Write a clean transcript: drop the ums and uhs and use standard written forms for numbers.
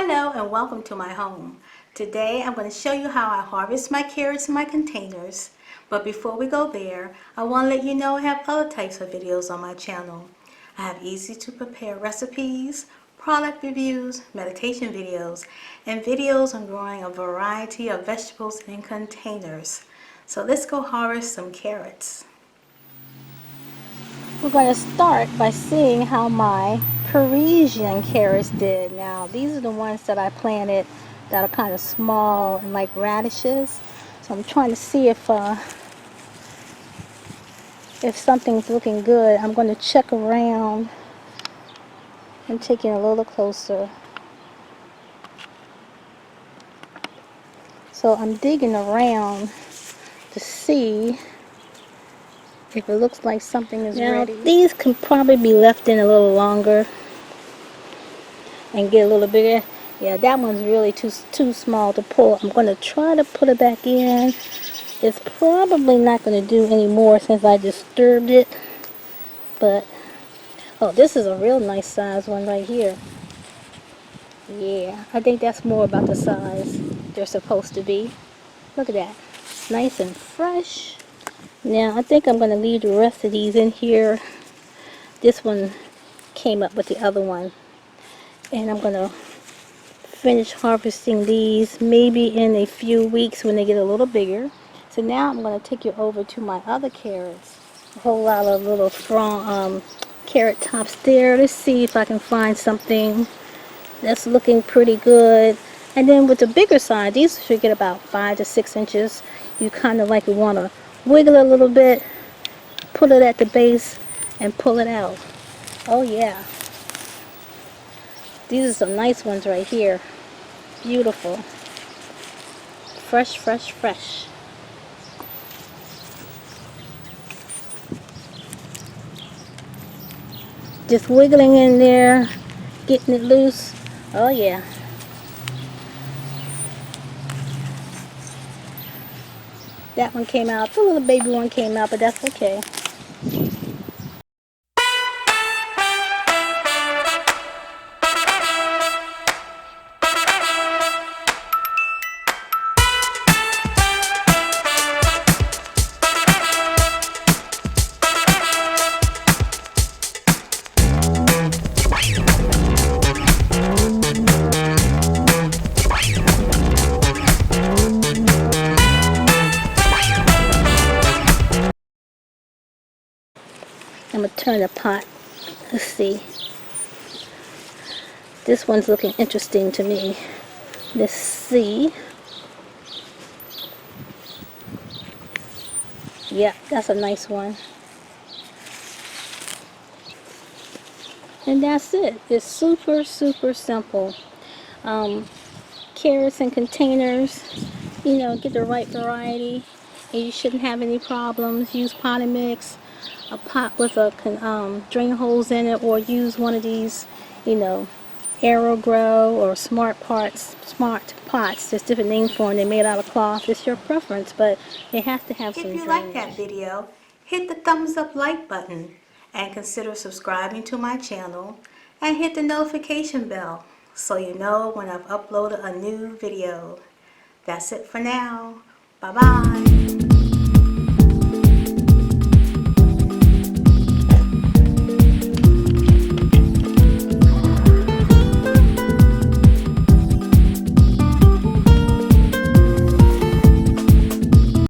Hello and welcome to my home. Today I'm going to show you how I harvest my carrots in my containers. But before we go there, I want to let you know I have other types of videos on my channel. I have easy to prepare recipes, product reviews, meditation videos, and videos on growing a variety of vegetables in containers. So let's go harvest some carrots. We're going to start by seeing how my Parisian carrots did. Now, these are the ones that I planted that are kind of small and like radishes. So I'm trying to see if something's looking good. I'm going to check around and take it a little closer. So I'm digging around to see if it looks like something is ready. These can probably be left in a little longer and get a little bigger. Yeah, that one's really too small to pull. I'm going to try to put it back in. It's probably not going to do any more since I disturbed it. But, oh, this is a real nice size one right here. Yeah, I think that's more about the size they're supposed to be. Look at that. Nice and fresh. Now, I think I'm going to leave the rest of these in here. This one came up with the other one. And I'm going to finish harvesting these maybe in a few weeks when they get a little bigger. So now I'm going to take you over to my other carrots. A whole lot of little strong carrot tops there. Let's see if I can find something that's looking pretty good. And then with the bigger side, these should get about 5 to 6 inches. You kind of like want to wiggle it a little bit, put it at the base, and pull it out. Oh yeah. These are some nice ones right here. Beautiful. Fresh, fresh, fresh. Just wiggling in there, getting it loose. Oh yeah. That one came out. The little baby one came out, but that's okay. I'm going to turn the pot. Let's see. This one's looking interesting to me. Let's see. Yeah, that's a nice one. And that's it. It's super, super simple. Carrots in containers. You know, get the right variety. And you shouldn't have any problems. Use potting mix. A pot with a drain holes in it, or use one of these, you know, AeroGrow or Smart Pots. There's different names for them. They're made out of cloth. It's your preference, but it has to have some If you drainage. like that video, hit the thumbs up like button and consider subscribing to my channel and hit the notification bell so you know when I've uploaded a new video. That's it for now. Bye bye.